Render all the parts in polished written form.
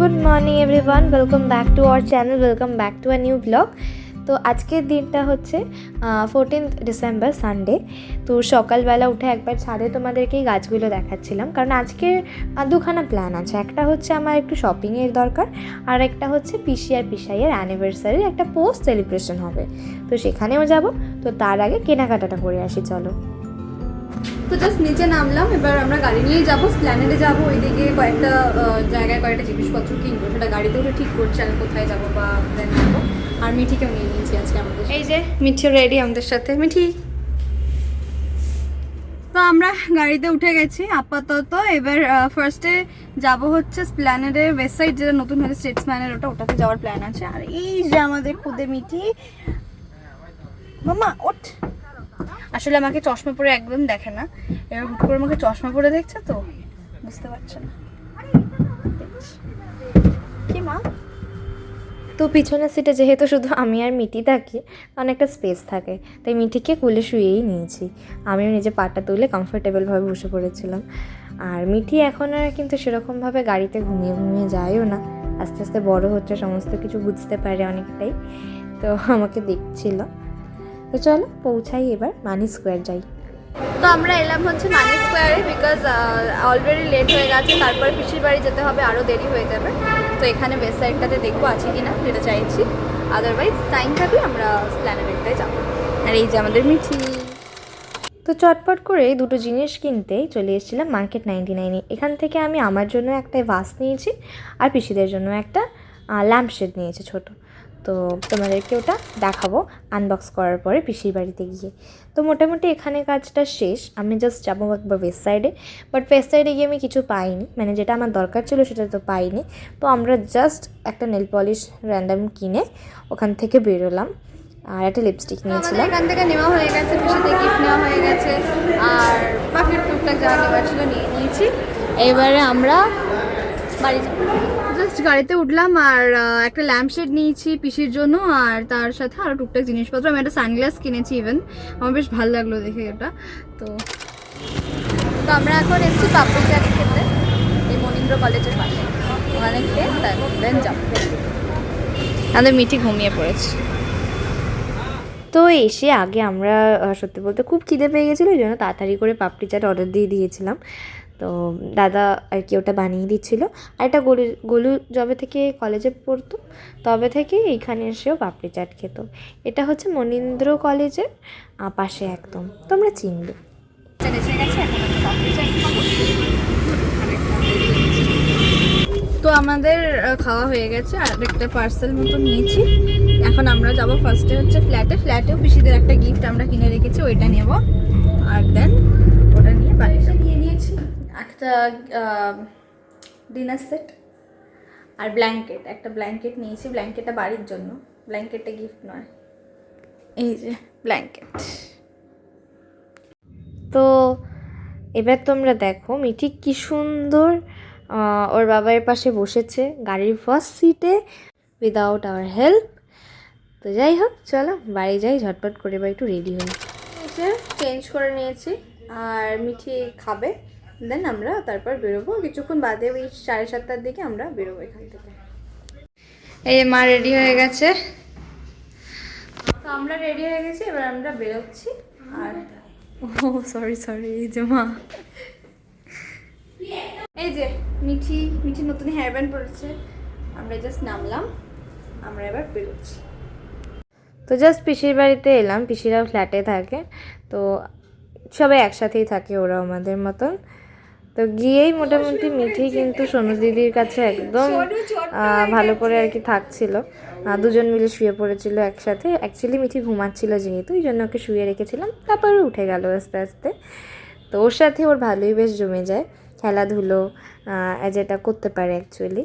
Good morning everyone, welcome back to our channel, welcome back to a new blog. তো আজকের দিনটা হচ্ছে 14th December, Sunday. তো সকালবেলা উঠে একবার ছাদে তোমাদেরকেই গাছগুলো দেখাচ্ছিলাম, কারণ আজকে দুখানা প্ল্যান আছে। একটা হচ্ছে আমার একটু শপিংয়ের দরকার, আর একটা হচ্ছে পিসি আর পিসাইয়ের অ্যানিভার্সারির একটা পোস্ট সেলিব্রেশন হবে, তো সেখানেও যাব। তো তার আগে কেনাকাটাটা করে আসি, চলো। তো জাস্ট নিচে নামলাম, এবার আমরা গাড়ি নিয়ে যাবো, স্প্ল্যানেডে যাবো। ওইদিকে কয়েকটা জায়গায় কয়েকটা জিনিসপত্র কিনবো, সেটা গাড়িতে উঠে ঠিক করছি আমি কোথায় যাবো বা দেন যাবো। আর মিঠিকেও নিয়ে নিয়েছি আজকে আমাদের। এই যে মিঠিও রেডি আমাদের সাথে। মিঠি, তো আমরা গাড়িতে উঠে গেছি আপাতত। এবার ফার্স্টে যাব হচ্ছে স্প্ল্যানেডের ওয়েস্ট সাইড, যেটা নতুন হয়েছে স্টেটসম্যানের, ওটাতে যাওয়ার প্ল্যান আছে। আর এই যে আমাদের খুদে মিঠি, মামা ওঠ। আসলে আমাকে চশমা পরে একদম দেখে না, এবার হুট করে আমাকে চশমা পরে দেখছে তো বুঝতে পারছে না। কি মা? তো পিছনের সিটে যেহেতু শুধু আমি আর মিটি থাকি, অনেকটা স্পেস থাকে, তাই মিঠিকে কোলে শুয়েই নিয়েছি। আমিও নিজে পাটা তুলে কমফোর্টেবলভাবে বসে পড়েছিলাম। আর মিঠি এখন আর কিন্তু সেরকমভাবে গাড়িতে ঘুমিয়ে ঘুমিয়ে যায়ও না, আস্তে আস্তে বড় হচ্ছে, সমস্ত কিছু বুঝতে পারে অনেকটাই। তো আমাকে দেখছিল। তো চলো পৌঁছাই, এবার মানি স্কোয়ার যাই। তো আমরা এলাম হচ্ছে মানি স্কোয়ারে, বিকজ অলরেডি লেট হয়ে গেছে, তারপরে পিসির বাড়ি যেতে হবে, আরও দেরি হয়ে যাবে। তো এখানে ওয়েস্ট সাইডটাতে দেখবো আছে কি না, যেটা চাইছি। আদারওয়াইজ টাইম থাকলে আমরা স্প্ল্যানেডটায় যাবো। আর এই যে আমাদের মিঠি। তো চটপট করে দুটো জিনিস কিনতেই চলে এসেছিলাম মার্কেট 99-এ। এখান থেকে আমি আমার জন্য একটা ভাস নিয়েছি, আর পিসিদের জন্য একটা ল্যাম্পশেড নিয়েছি ছোট। তো তোমাদেরকে ওটা দেখাবো আনবক্স করার পরে পিসির বাড়িতে গিয়ে। তো মোটামুটি এখানে কাজটা শেষ, আমি জাস্ট যাবো একবার ওয়েস্ট সাইডে। বাট ওয়েস্ট সাইডে গিয়ে আমি কিছু পাইনি, মানে যেটা আমার দরকার ছিল সেটা তো পাইনি। তো আমরা জাস্ট একটা নেল পলিশ র্যান্ডাম কিনে ওখান থেকে বেরোলাম, আর একটা লিপস্টিক নিয়েছিলাম। এখান থেকে নেওয়া হয়ে গেছে, পিসিতে গিফট নেওয়া হয়ে গেছে, আর বাকি টুকটাক যা নেওয়ার ছিল নিয়ে নিয়েছি। এইবারে আমরা বাড়ি যাবো। জাস্ট গাড়িতে উঠলাম, আর একটা ল্যাম্পশেড নিয়েছি পিসির জন্য, আর তার সাথে আরও টুকটাক জিনিসপত্র। আমি একটা সানগ্লাস কিনেছি ইভেন, আমার বেশ ভালো লাগলো দেখে এটা। তো তো আমরা এখন এসেছি পাপড়ি চাট খেতে, এই মনীন্দ্র কলেজের পাশে। ওখানে খেয়ে দেন যাবো। আমাদের মিঠি ঘুমিয়ে পড়েছে। তো এসে আগে আমরা সত্যি বলতে খুব খিদে পেয়ে গেছিলো, ওই জন্য তাড়াতাড়ি করে পাপড়ি চাট অর্ডার দিয়ে দিয়েছিলাম। তো দাদা আর কি ওটা বানিয়ে দিচ্ছিলো। আর এটা গোলু যবে থেকে কলেজে পড়তো তবে থেকে এইখানে এসেও পাপড়ি চাট খেত। এটা হচ্ছে মনীন্দ্র কলেজের পাশে একদম, তোমরা চিনবে। তো আমাদের খাওয়া হয়ে গেছে, আর একটা পার্সেল মতো নিয়েছি। এখন আমরা যাব ফার্স্টে হচ্ছে ফ্ল্যাটেও পিসিদের একটা গিফট আমরা কিনে রেখেছি, ওইটা নেব। আর দেন ওটা নিয়ে বাড়িতে নিয়ে নিয়েছি একটা ডিনার সেট আর ব্ল্যাঙ্কেট। একটা ব্ল্যাঙ্কেট নিয়েছি, ব্ল্যাঙ্কেটটা বাড়ির জন্য, ব্ল্যাঙ্কেটটা গিফট নয়। এই যে ব্ল্যাঙ্কেট। তো এবার তোমরা দেখো মিঠি কি সুন্দর ওর বাবার পাশে বসেছে গাড়ির ফার্স্ট সিটে, উইদাউট আওয়ার হেল্প। তো যাই হোক, চলো বাড়ি যাই, ঝটপট করে বা একটু রেডি হই। এসে চেঞ্জ করে নিয়েছি, আর মিঠি খাবে, দেন আমরা তারপর বেরোবো। কিছুক্ষণ বাদে ওই 7:30টার দিকে আমরা বেরোবো এখান থেকে। এই যে মা রেডি হয়ে গেছে, তো আমরা রেডি হয়ে গেছি, এবার আমরা বেরোচ্ছি। আর ও সরি এই যে মা, এই যে মিঠি নতুন হেয়ার ব্যান্ড পরেছে। আমরা জাস্ট নামলাম, আমরা এবার বেরোচ্ছি। তো জাস্ট পিসির বাড়িতে এলাম, পিসিরাও ফ্ল্যাটে থাকে, তো সবাই একসাথেই থাকে, ওরা আমাদের মতন। তো গিয়েই মোটামুটি মিঠি কিন্তু সোনু দিদির কাছে একদম ভালো করে আর কি থাকছিল। দুজন মিলে শুয়ে পড়েছিল একসাথে। অ্যাকচুয়ালি মিঠি ঘুমাচ্ছিল যেহেতু, এই জন্য ওকে শুয়ে রেখেছিলাম, তারপরে উঠে গেল আস্তে আস্তে। তো ওর সাথে ওর ভালোই বেশ জমে যায়, খেলাধুলো যেটা করতে পারে অ্যাকচুয়ালি।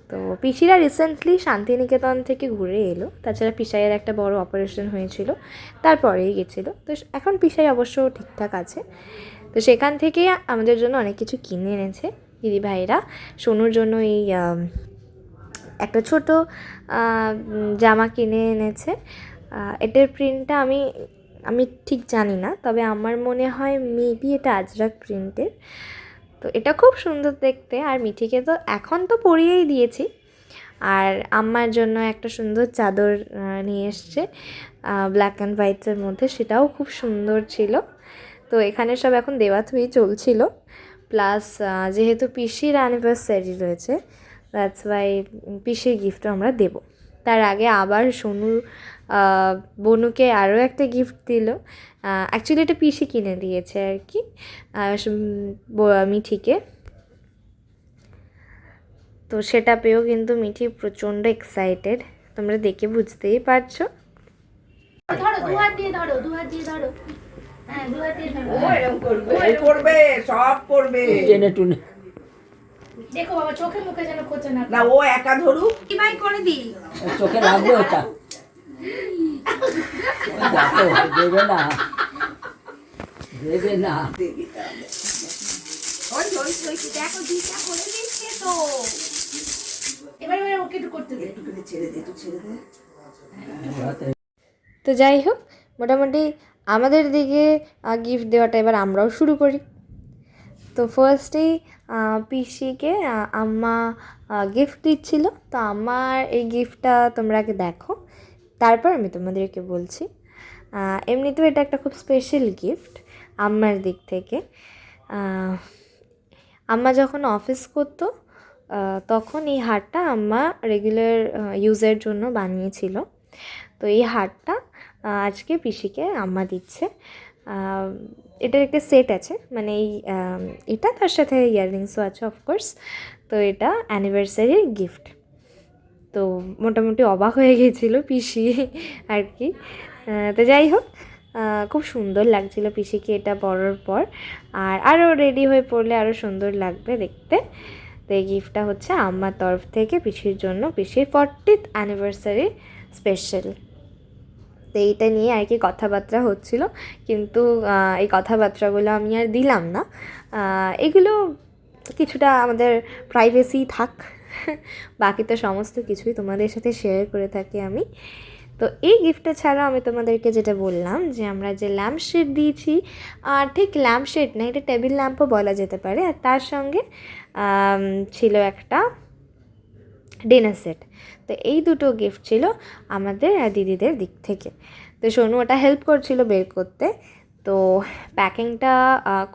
তো পিসিরা রিসেন্টলি শান্তিনিকেতন থেকে ঘুরে এলো, তাছাড়া পিসাইয়ের একটা বড় অপারেশন হয়েছিল, তারপরেই গেছিলো। তো এখন পিসাই অবশ্য ঠিকঠাক আছে। তো সেখান থেকে আমাদের জন্য অনেক কিছু কিনে এনেছে দিদিভাইরা। সোনুর জন্য এই একটা ছোট জামা কিনে এনেছে। এটার প্রিন্টটা আমি ঠিক জানি না, তবে আমার মনে হয় মেবি এটা আজরাক প্রিন্টের। তো এটা খুব সুন্দর দেখতে। আর মিঠিকে তো এখন তো পরিয়েই দিয়েছি। আর আম্মার জন্য একটা সুন্দর চাদর নিয়ে এসছে ব্ল্যাক অ্যান্ড হোয়াইটসের মধ্যে, সেটাও খুব সুন্দর ছিল। তো এখানে সব এখন দেওয়াথুই চলছিল। প্লাস যেহেতু পিসির অ্যানিভার্সারি রয়েছে, দ্যাটস ওয়াই পিসির গিফটও আমরা দেব। তার আগে আবার সোনু বনুকে আরও একটা গিফট দিল। অ্যাকচুয়ালি এটা পিসি কিনে দিয়েছে আর কি মিঠিকে। তো সেটা পেয়েও কিন্তু মিঠি প্রচণ্ড এক্সাইটেড, তোমরা দেখে বুঝতেই পারছো। ধরো, দু হাত দিয়ে ধরো, দু হাত দিয়ে ধরো। হ্যাঁ, দু হাত দিয়ে ধরো। ও এরকম করবে, ও করবে, সব করবে। টেনে টুনে। দেখো বাবা, চোখে মুখে যেন খোঁচে না। না, ও একা ধরুক। কি ভাই করে দি। চোখে লাগবে ওটা। দেবে না, দেবে না। ওই ওই ওই দেখো, দিশা করে দিচ্ছে তো। এবার ওকে একটু করতে দে, একটু করে ছেড়ে দে, একটু ছেড়ে দে। তো যাই হোক, মোটামুটি আমাদের দিকে গিফট দেওয়াটা এবার আমরাও শুরু করি। তো ফার্স্টেই পিসিকে আম্মা গিফট দিচ্ছিল। তো আমার এই গিফটটা তোমরা আগে দেখো, তারপর আমি তোমাদেরকে বলছি। এমনিতেও এটা একটা খুব স্পেশাল গিফট আম্মার দিক থেকে। আম্মা যখন অফিস করতো তখন এই হারটা আম্মা রেগুলার ইউজের জন্য বানিয়েছিল। তো এই হারটা আজকে পিসিকে আম্মা দিচ্ছে। এটার একটা সেট আছে, মানে এটা তার সাথে ইয়াররিংসও আছে অফকোর্স। তো এটা অ্যানিভার্সারির গিফট। তো মোটামুটি অবাক হয়ে গিয়েছিল পিসি আর কি। তো যাই হোক, খুব সুন্দর লাগছিল পিসিকে এটা পরার পর। আর আরও রেডি হয়ে পড়লে আরও সুন্দর লাগবে দেখতে। তো এই গিফটটা হচ্ছে আম্মার তরফ থেকে পিসির জন্য, পিসির 40th অ্যানিভার্সারি স্পেশাল। তো এইটা নিয়ে আর কি কথাবার্তা হচ্ছিল, কিন্তু এই কথাবার্তাগুলো আমি আর দিলাম না। এগুলো কিছুটা আমাদের প্রাইভেসি থাক, বাকি তো সমস্ত কিছুই তোমাদের সাথে শেয়ার করে থাকি আমি। তো এই গিফটটা ছাড়াও আমি তোমাদেরকে যেটা বললাম যে আমরা যে ল্যাম্প শেড দিয়েছি, আর ঠিক ল্যাম্প শেড না, এটা টেবিল ল্যাম্পও বলা যেতে পারে। আর তার সঙ্গে ছিল একটা ডিনার সেট। তো এই দুটো গিফট ছিল আমাদের দিদিদের দিক থেকে। তো সোনু ওটা হেল্প করছিল বের করতে। তো প্যাকিংটা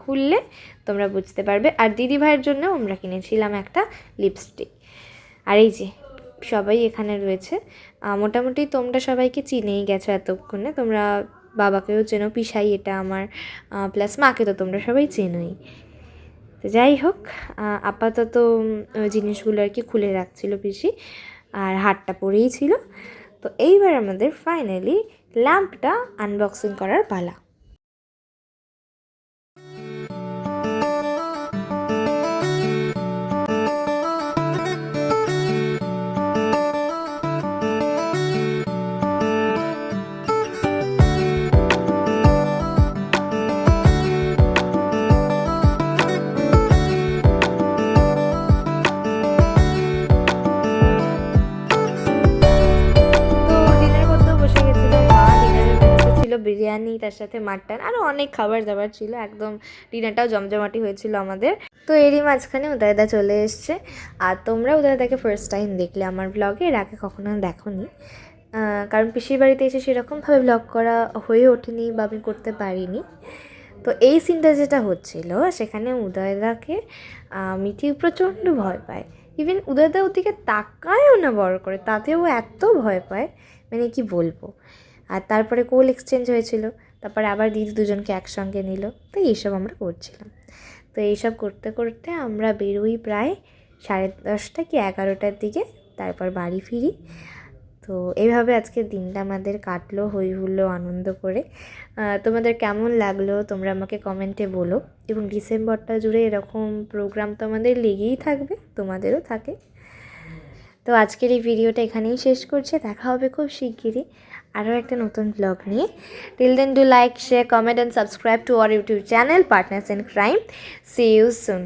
খুললে তোমরা বুঝতে পারবে। আর দিদি ভাইয়ের জন্য আমরা কিনেছিলাম একটা লিপস্টিক। আর এই যে সবাই এখানে রয়েছে, মোটামুটি তোমরা সবাইকে চিনেই গেছো এতক্ষণে। তোমরা বাবাকেও চেনো, পিসাই এটা আমার, প্লাস মাকে তো তোমরা সবাই চেনোই। তো যাই হোক, আপাতত জিনিসগুলো আর কি খুলে রাখছিল পিসি, আর হারটা পরেই ছিল। তো এইবার আমাদের ফাইনালি ল্যাম্পটা আনবক্সিং করার পালা। বিরিয়ানি, তার সাথে মাটন, আরও অনেক খাবার দাবার ছিল। একদম ডিনারটাও জমজমাটি হয়েছিল আমাদের। তো এরই মাঝখানে উদয়দা চলে এসছে। আর তোমরা উদয়দাকে ফার্স্ট টাইম দেখলে আমার ব্লগে, এর আগে কখনো দেখোনি, কারণ পিসির বাড়িতে এসে সেরকমভাবে ব্লগ করা হয়ে ওঠেনি বা আমি করতে পারিনি। তো এই সিনটা যেটা হচ্ছিল, সেখানে উদয়দাকে মিঠি প্রচণ্ড ভয় পায়। ইভেন উদয়দা ওদিকে তাকায়ও না বড় করে, তাতেও এত ভয় পায়, মানে কি বলবো। আর তারপরে কোল এক্সচেঞ্জ হয়েছিল, তারপরে আবার দিদি দুজনকে একসঙ্গে নিল। তো এইসব আমরা করছিলাম। তো এইসব করতে করতে আমরা বেরোই প্রায় 10:30 কি 11টার দিকে, তারপর বাড়ি ফিরি। তো এইভাবে আজকে দিনটা আমাদের কাটলো হই হুল্লো আনন্দ করে। তোমাদের কেমন লাগলো তোমরা আমাকে কমেন্টে বলো। এবং ডিসেম্বরটা জুড়ে এরকম প্রোগ্রাম তো আমাদের লেগেই থাকবে, তোমাদেরও থাকে। তো আজকের এই ভিডিওটা এখানেই শেষ করছে। দেখা হবে খুব শিগগিরই আরও একটা নতুন ব্লগ নিয়ে। Till then do like, share, comment and subscribe to our YouTube channel partners in crime. See you soon.